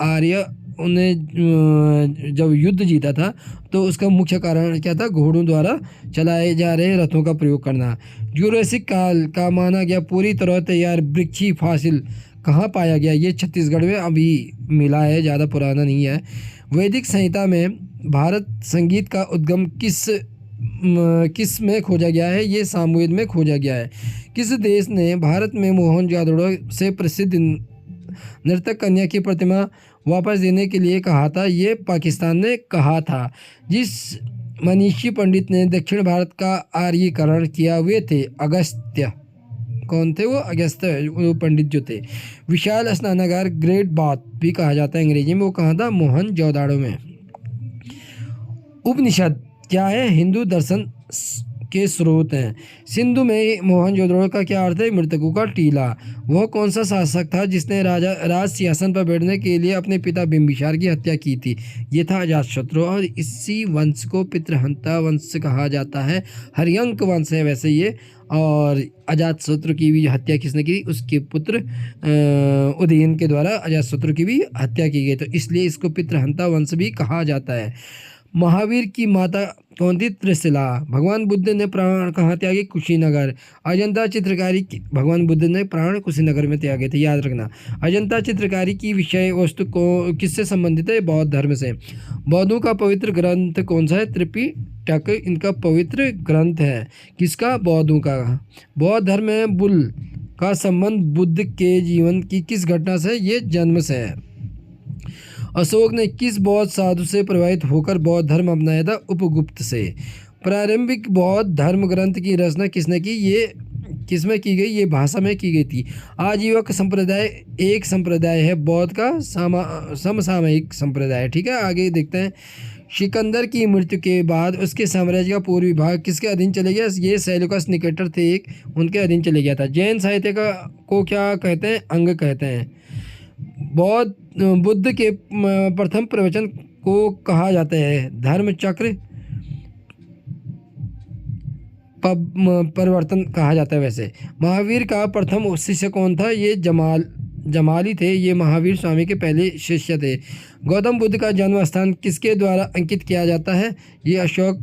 आर्य उन्हें जब युद्ध जीता था तो उसका मुख्य कारण क्या था? घोड़ों द्वारा चलाए जा रहे रथों का प्रयोग करना। जुरासिक काल का माना गया पूरी तरह तैयार वृक्षी फॉसिल कहाँ पाया गया? ये छत्तीसगढ़ में अभी मिला है, ज़्यादा पुराना नहीं है। वैदिक संहिता में भारत संगीत का उद्गम किस में खोजा गया है? ये सामवेद में खोजा गया है। किस देश ने भारत में मोहनजोदड़ो से प्रसिद्ध नर्तक कन्या की प्रतिमा वापस देने के लिए कहा था? ये पाकिस्तान ने कहा था। जिस मनीषी पंडित ने दक्षिण भारत का आर्यीकरण किया वे थे अगस्त्य। कौन थे वो? अगस्त्य, वो पंडित जो थे। विशाल स्नानागार, ग्रेट बाथ भी कहा जाता है अंग्रेजी में, वो कहाँ था? मोहनजोदड़ो में। उपनिषद क्या है? हिंदू दर्शन के स्रोत हैं। सिंधु में मोहनजोदड़ो का क्या अर्थ है? मृतकों का टीला। वह कौन सा शासक था जिसने राज सिंहासन पर बैठने के लिए अपने पिता बिंबिसार की हत्या की थी? ये था अजातशत्रु, और इसी वंश को पितृहंता वंश कहा जाता है। हर्यंक वंश है वैसे ये। और अजातशत्रु की भी हत्या किसने की? उसके पुत्र उदयन के द्वारा अजातशत्रु की भी हत्या की गई, तो इसलिए इसको पितृहंता वंश भी कहा जाता है। महावीर की माता कौन थी? त्रिशिला। भगवान बुद्ध ने प्राण कहाँ त्यागे? कुशीनगर। अजंता चित्रकारी की भगवान बुद्ध ने प्राण कुशीनगर में त्यागे थे, याद रखना। अजंता चित्रकारी की विषय वस्तु को किससे संबंधित है? बौद्ध धर्म से। बौद्धों का पवित्र ग्रंथ कौन सा है? त्रिपिटक इनका पवित्र ग्रंथ है। किसका? बौद्धों का। बौद्ध धर्म में बुल का संबंध बुद्ध के जीवन की किस घटना से? ये जन्म से है। अशोक ने किस बौद्ध साधु से प्रभावित होकर बौद्ध धर्म अपनाया था? उपगुप्त से। प्रारंभिक बौद्ध धर्म ग्रंथ की रचना किसने की? ये किसमें की गई? ये भाषा में की गई थी। आजीवक संप्रदाय एक संप्रदाय है बौद्ध का, समसामयिक संप्रदाय। ठीक है, आगे देखते हैं। सिकंदर की मृत्यु के बाद उसके साम्राज्य का पूर्वी भाग किसके अधीन चले गया? ये सेल्यूकस निकेटर थे एक, उनके अधीन चले गया था। जैन साहित्य को क्या कहते हैं? अंग कहते हैं। बुद्ध के प्रथम प्रवचन को कहा जाता है धर्मचक्र परिवर्तन कहा जाता है वैसे। महावीर का प्रथम शिष्य कौन था? ये जमाली थे। ये महावीर स्वामी के पहले शिष्य थे। गौतम बुद्ध का जन्म स्थान किसके द्वारा अंकित किया जाता है? ये अशोक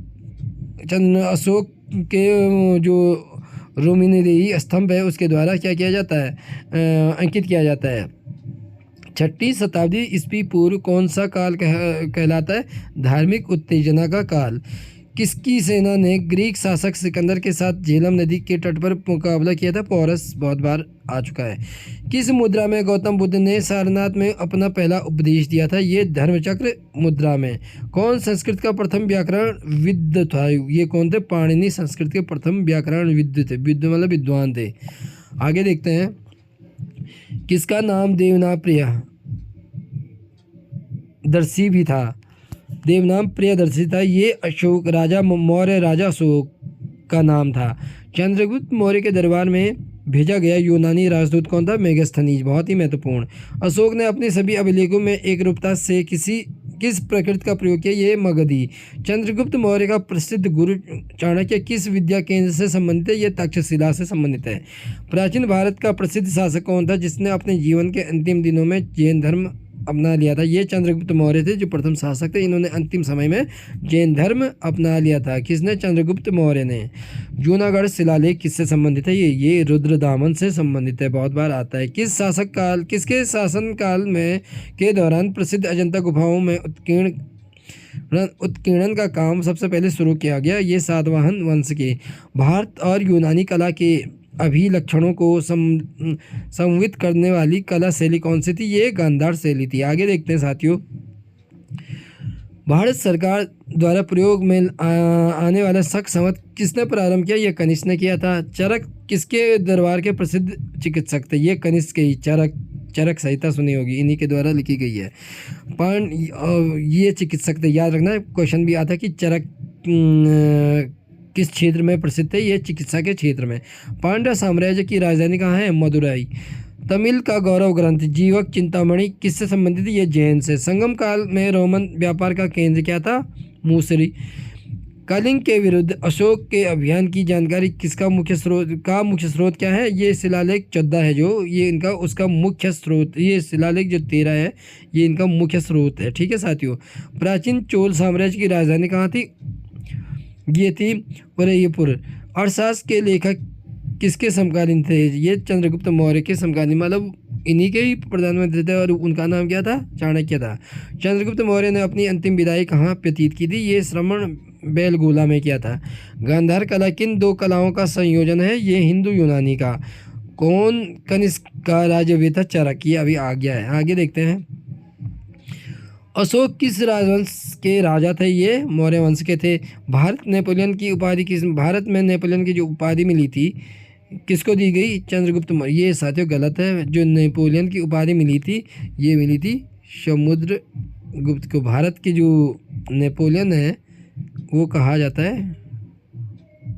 के जो रोमिनेरी स्तंभ है उसके द्वारा क्या किया जाता है? अंकित किया जाता है। 6वीं शताब्दी ईस्वी पूर्व कौन सा काल कहलाता है? धार्मिक उत्तेजना का काल। किसकी सेना ने ग्रीक शासक सिकंदर के साथ झेलम नदी के तट पर मुकाबला किया था? पोरस बहुत बार आ चुका है। किस मुद्रा में गौतम बुद्ध ने सारनाथ में अपना पहला उपदेश दिया था? ये धर्मचक्र मुद्रा में। कौन संस्कृत का प्रथम व्याकरणविद था? ये कौन थे? पाणिनि संस्कृत के प्रथम व्याकरणविद थे। विद्व मतलब विद्वान थे। आगे देखते हैं। किसका नाम देवनाम प्रियदर्शी भी था? देवनाम प्रियदर्शी था। ये अशोक राजा मौर्य राजा अशोक का नाम था। चंद्रगुप्त मौर्य के दरबार में भेजा गया यूनानी राजदूत कौन था? मेगास्थनीज। बहुत ही महत्वपूर्ण। अशोक ने अपने सभी अभिलेखों में एक रूपता से किस प्रकृति का प्रयोग किया? ये मगधी। चंद्रगुप्त मौर्य का प्रसिद्ध गुरु चाणक्य किस विद्या केंद्र से संबंधित है? ये तक्षशिला से संबंधित है। प्राचीन भारत का प्रसिद्ध शासक कौन था जिसने अपने जीवन के अंतिम दिनों में जैन धर्म अपना लिया था। ये चंद्रगुप्त मौर्य थे जो प्रथम शासक थे। इन्होंने अंतिम समय में जैन धर्म अपना लिया था। किसने? चंद्रगुप्त मौर्य ने। जूनागढ़ शिलालेख किससे संबंधित है? ये रुद्रदामन से संबंधित है, बहुत बार आता है। किसके शासन काल में के दौरान प्रसिद्ध अजंता गुफाओं में उत्कीर्णन का काम सबसे पहले शुरू किया गया? ये सातवाहन वंश के। भारत और यूनानी कला के अभिलक्षणों को समन्वित करने वाली कला शैली कौन सी थी? ये गांधार शैली थी। आगे देखते हैं साथियों। भारत सरकार द्वारा प्रयोग में आने वाला शक समत किसने प्रारंभ किया? ये कनिष्क ने किया था। चरक किसके दरबार के प्रसिद्ध चिकित्सक थे? ये कनिष्क ही। चरक संहिता सुनी होगी, इन्हीं के द्वारा लिखी गई है। ये चिकित्सक थे, याद रखना क्वेश्चन भी आता कि चरक किस क्षेत्र में प्रसिद्ध थे? ये चिकित्सा के क्षेत्र में। पांड्य साम्राज्य की राजधानी कहाँ है? मदुराई। तमिल का गौरव ग्रंथ जीवक चिंतामणि किससे संबंधित है? ये जैन से। संगम काल में रोमन व्यापार का केंद्र क्या था? मूसरी। कलिंग के विरुद्ध अशोक के अभियान की जानकारी किसका मुख्य स्रोत क्या है? ये शिलालेख 14 है जो, ये इनका उसका मुख्य स्रोत। ये शिलालेख जो 13 है ये इनका मुख्य स्रोत है। ठीक है साथियों। प्राचीन चोल साम्राज्य की राजधानी कहाँ थी? ये थी उदयपुर। अर्थशास्त्र के लेखक किसके समकालीन थे? ये चंद्रगुप्त मौर्य के समकालीन, मतलब इन्हीं के ही प्रधानमंत्री थे और उनका नाम क्या था? चाणक्य था। चंद्रगुप्त मौर्य ने अपनी अंतिम विदाई कहाँ व्यतीत की थी? ये श्रवण बेलगोला में किया था। गांधार कला किन दो कलाओं का संयोजन है? ये हिंदू यूनानी का। कौन कनिष्क का राज्य था? चरक। ये अभी आ गया है। आगे देखते हैं। अशोक किस राजवंश के राजा थे? ये मौर्य वंश के थे। भारत में नेपोलियन की जो उपाधि मिली थी किसको दी गई? चंद्रगुप्त मौर्य। ये साथियों गलत है। जो नेपोलियन की उपाधि मिली थी ये मिली थी समुद्रगुप्त को। भारत के जो नेपोलियन है वो कहा जाता है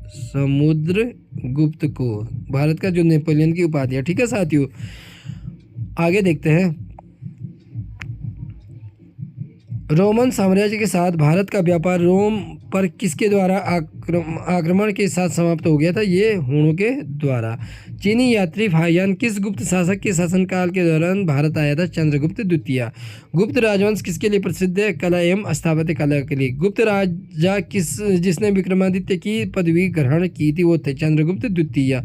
समुद्रगुप्त को, भारत का जो नेपोलियन की उपाधि है। ठीक है साथियों। आगे देखते हैं। रोमन साम्राज्य के साथ भारत का व्यापार रोम पर किसके द्वारा आक्रमण के साथ समाप्त हो गया था? ये हुणों के द्वारा। चीनी यात्री फाहियान किस गुप्त शासक के शासनकाल के दौरान भारत आया था? चंद्रगुप्त द्वितीय। गुप्त राजवंश किसके लिए प्रसिद्ध है? कला एवं स्थापत्य कला के लिए। गुप्त राजा जिसने विक्रमादित्य की पदवी ग्रहण की थी वो थे चंद्रगुप्त द्वितीय।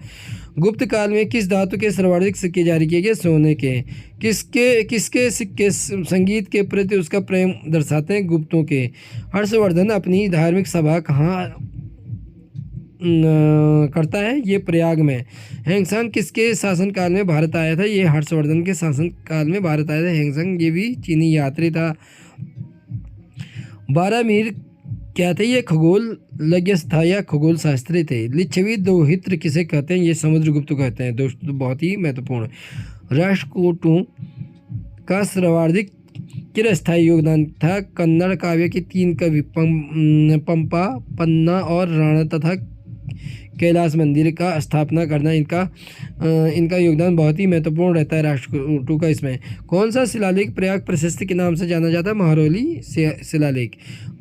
गुप्त काल में किस धातु के सर्वाधिक सिक्के जारी किए गए? सोने के। किसके सिक्के संगीत के प्रति उसका प्रेम दर्शाते हैं? गुप्तों के। हर्षवर्धन अपनी धार्मिक सभा कहाँ करता है? ये प्रयाग में। हैंगसंग किसके शासनकाल में भारत आया था? ये हर्षवर्धन के शासनकाल में भारत आया था हैंगसंग। ये भी चीनी यात्री था। बारामीर क्या थे? ये खगोलज्ञ था या खगोल शास्त्री थे। लिच्छवी दोहित्र किसे कहते हैं? ये समुद्रगुप्त को कहते हैं। दोस्तों बहुत ही महत्वपूर्ण। राष्ट्रकूटों का सर्वाधिक चिरस्थायी योगदान था कन्नड़ काव्य के 3 कवि पंपा, पन्ना और राणा तथा कैलाश मंदिर का स्थापना करना। इनका योगदान बहुत ही महत्वपूर्ण रहता है राष्ट्रकूटों का। इसमें कौन सा शिलालेख प्रयाग प्रशस्ति के नाम से जाना जाता है? महरौली शिलालेख।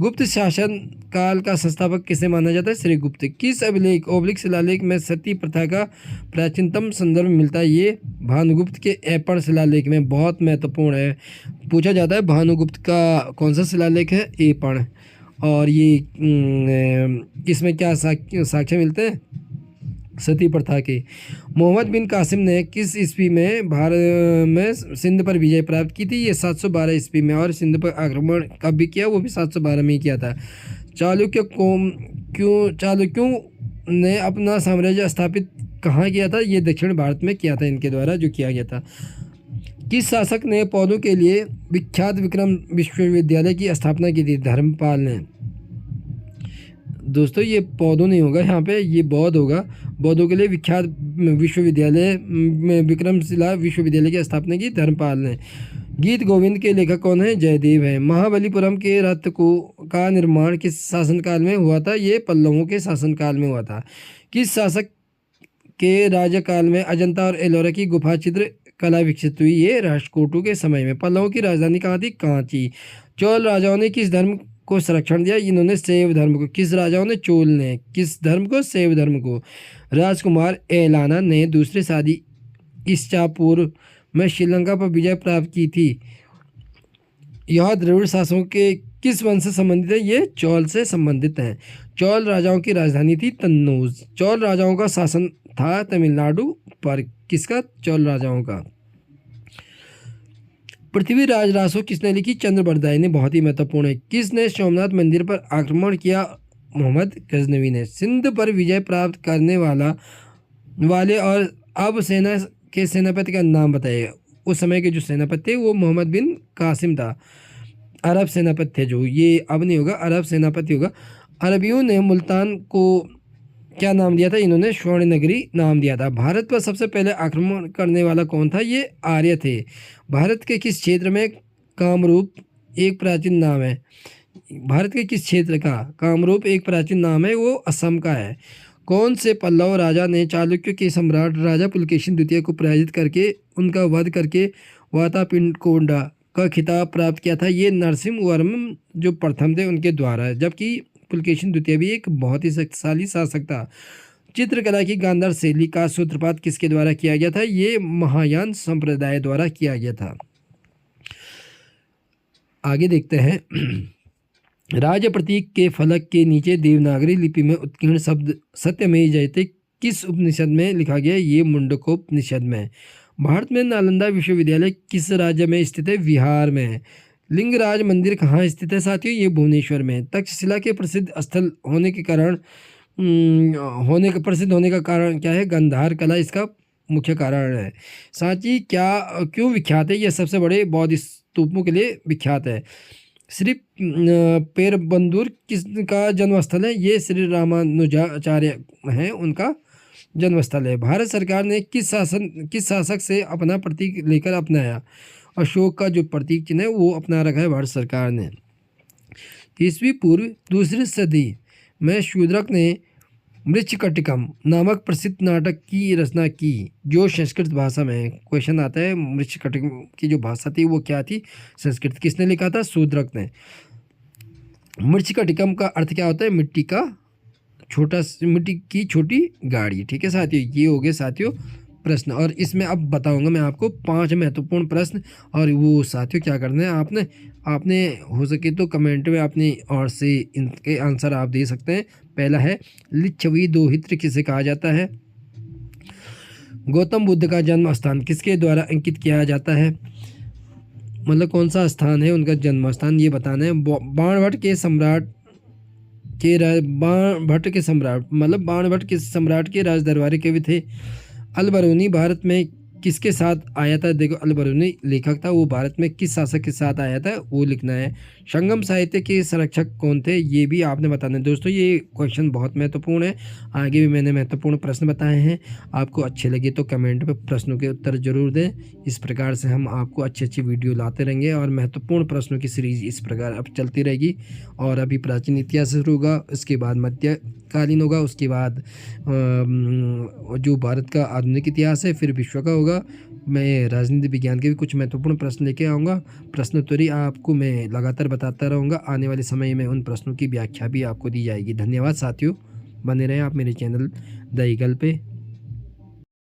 गुप्त शासन काल का संस्थापक किसे माना जाता है? श्रीगुप्त। किस अभिलेख शिलालेख में सती प्रथा का प्राचीनतम संदर्भ मिलता है? ये भानुगुप्त के ऐपण शिलालेख में। बहुत महत्वपूर्ण है, पूछा जाता है। भानुगुप्त का कौन सा शिलालेख है? ऐपण। और ये इसमें क्या साक्ष्य मिलते हैं? सती प्रथा के। मोहम्मद बिन कासिम ने किस ईस्वी में भारत में सिंध पर विजय प्राप्त की थी? ये 712 ईस्वी में। और सिंध पर आक्रमण कब भी किया? वो भी 712 में ही किया था। चालुक्यों ने अपना साम्राज्य स्थापित कहाँ किया था? ये दक्षिण भारत में किया था, इनके द्वारा जो किया गया था। किस शासक ने पौधों के लिए विख्यात विक्रम विश्वविद्यालय की स्थापना की थी? धर्मपाल ने। दोस्तों ये पौधों नहीं होगा यहाँ पे, ये बौद्ध होगा। बौद्धों के लिए विख्यात विश्वविद्यालय विक्रमशिला विश्वविद्यालय की स्थापना की धर्मपाल ने। गीत गोविंद के लेखक कौन है? जयदेव है। महाबलीपुरम के रथ का निर्माण किस शासनकाल में हुआ था? ये पल्लवों के शासनकाल में हुआ था। किस शासक के राज्यकाल में अजंता और एलोरा की गुफा चित्र कला विकसित हुई? ये राष्ट्रकूटों के समय में। पल्लवों की राजधानी कहाँ थी? कांची। चोल राजाओं ने किस धर्म को संरक्षण दिया? इन्होंने शैव धर्म को। किस राजाओं ने? चोल ने। किस धर्म को? शैव धर्म को। राजकुमार एलाना ने दूसरी शादी ईसा पूर्व में श्रीलंका पर विजय प्राप्त की थी। यह द्रविड़ शासकों के किस वंश से संबंधित है? ये चौल से संबंधित हैं। चौल राजाओं की राजधानी थी तन्नूज। चौल राजाओं का शासन था तमिलनाडु पर। किसका? चौल राजाओं का। पृथ्वीराज रासो किसने लिखी? चंद्रबरदाई ने। बहुत ही महत्वपूर्ण है। किसने सोमनाथ मंदिर पर आक्रमण किया? मोहम्मद गजनवी ने। सिंध पर विजय प्राप्त करने वाले और अब सेना के सेनापति का नाम बताइए। उस समय के जो सेनापति थे वो मोहम्मद बिन कासिम था। अरब सेनापति थे जो, ये अब नहीं होगा, अरब सेनापति होगा। अरबियों ने मुल्तान को क्या नाम दिया था? इन्होंने स्वर्ण नगरी नाम दिया था। भारत पर सबसे पहले आक्रमण करने वाला कौन था? ये आर्य थे। भारत के किस क्षेत्र में कामरूप एक प्राचीन नाम है? भारत के किस क्षेत्र का कामरूप एक प्राचीन नाम है? वो असम का है। कौन से पल्लव राजा ने चालुक्य के सम्राट राजा पुलकेशिन द्वितीय को पराजित करके उनका वध करके वातापिंडकोंडा का खिताब प्राप्त किया था? ये नरसिंहवर्मन जो प्रथम थे उनके द्वारा, जबकि पुलकेशिन द्वितीय भी एक बहुत ही शक्तिशाली शासक था। चित्रकला की गांधार शैली का सूत्रपात किसके द्वारा किया गया था? ये महायान संप्रदाय द्वारा किया गया था। आगे देखते हैं। राज प्रतीक के फलक के नीचे देवनागरी लिपि में उत्कीर्ण शब्द सत्यमेव जयते किस उपनिषद में लिखा गया? ये मुंडकोपनिषद में। भारत में नालंदा विश्वविद्यालय किस राज्य में स्थित है? बिहार में। लिंगराज मंदिर कहाँ स्थित है साथियों? ये भुवनेश्वर में। तक्षशिला के प्रसिद्ध स्थल होने के कारण प्रसिद्ध होने का कारण क्या है? गांधार कला इसका मुख्य कारण है। सांची क्यों विख्यात है? यह सबसे बड़े बौद्ध स्तूपों के लिए विख्यात है। श्री पेरबंदूर किसका जन्मस्थल है? ये श्री रामानुजाचार्य हैं, उनका जन्मस्थल है। भारत सरकार ने किस शासक से अपना प्रतीक लेकर अपनाया? अशोक का जो प्रतीक चिन्ह है वो अपना रखा है भारत सरकार ने। ईस्वी पूर्व दूसरी सदी में शूद्रक ने मृच्छकटिकम नामक प्रसिद्ध नाटक की रचना की, जो संस्कृत भाषा में। क्वेश्चन आता है मृच्छकटिकम की जो भाषा थी वो क्या थी? संस्कृत। किसने लिखा था? शूद्रक ने। मृच्छकटिकम का अर्थ क्या होता है? मिट्टी की छोटी गाड़ी। ठीक है साथियों, ये हो गए साथियों प्रश्न, और इसमें अब बताऊंगा मैं आपको 5 महत्वपूर्ण प्रश्न। और वो साथियों क्या करना है, आपने हो सके तो कमेंट में अपनी ओर से इनके आंसर आप दे सकते हैं। पहला है लिच्छवी दोहित्र किसे कहा जाता है? गौतम बुद्ध का जन्म स्थान किसके द्वारा अंकित किया जाता है? मतलब कौन सा स्थान है उनका जन्म स्थान, ये बताना है। बाणभट्ट के सम्राट के राज दरबारी कवि थे। अलबरूनी भारत में किसके साथ आया था? देखो, अलबरूनी लेखक था, वो भारत में किस शासक के साथ आया था वो लिखना है। संगम साहित्य के संरक्षक कौन थे? ये भी आपने बताना है। दोस्तों ये क्वेश्चन बहुत महत्वपूर्ण है, आगे भी मैंने महत्वपूर्ण प्रश्न बताए हैं। आपको अच्छे लगे तो कमेंट में प्रश्नों के उत्तर जरूर दें। इस प्रकार से हम आपको अच्छी अच्छी वीडियो लाते रहेंगे और महत्वपूर्ण प्रश्नों की सीरीज इस प्रकार अब चलती रहेगी। और अभी प्राचीन इतिहास शुरू होगा, उसके बाद मध्यकालीन होगा, उसके बाद जो भारत का आधुनिक इतिहास है, फिर विश्व का होगा। मैं राजनीति विज्ञान के भी कुछ महत्वपूर्ण प्रश्न लेके आऊँगा। प्रश्नोत्तरी आपको मैं लगातार बताता रहूँगा। आने वाले समय में उन प्रश्नों की व्याख्या भी आपको दी जाएगी। धन्यवाद साथियों, बने रहें आप मेरे चैनल द ईगल पे।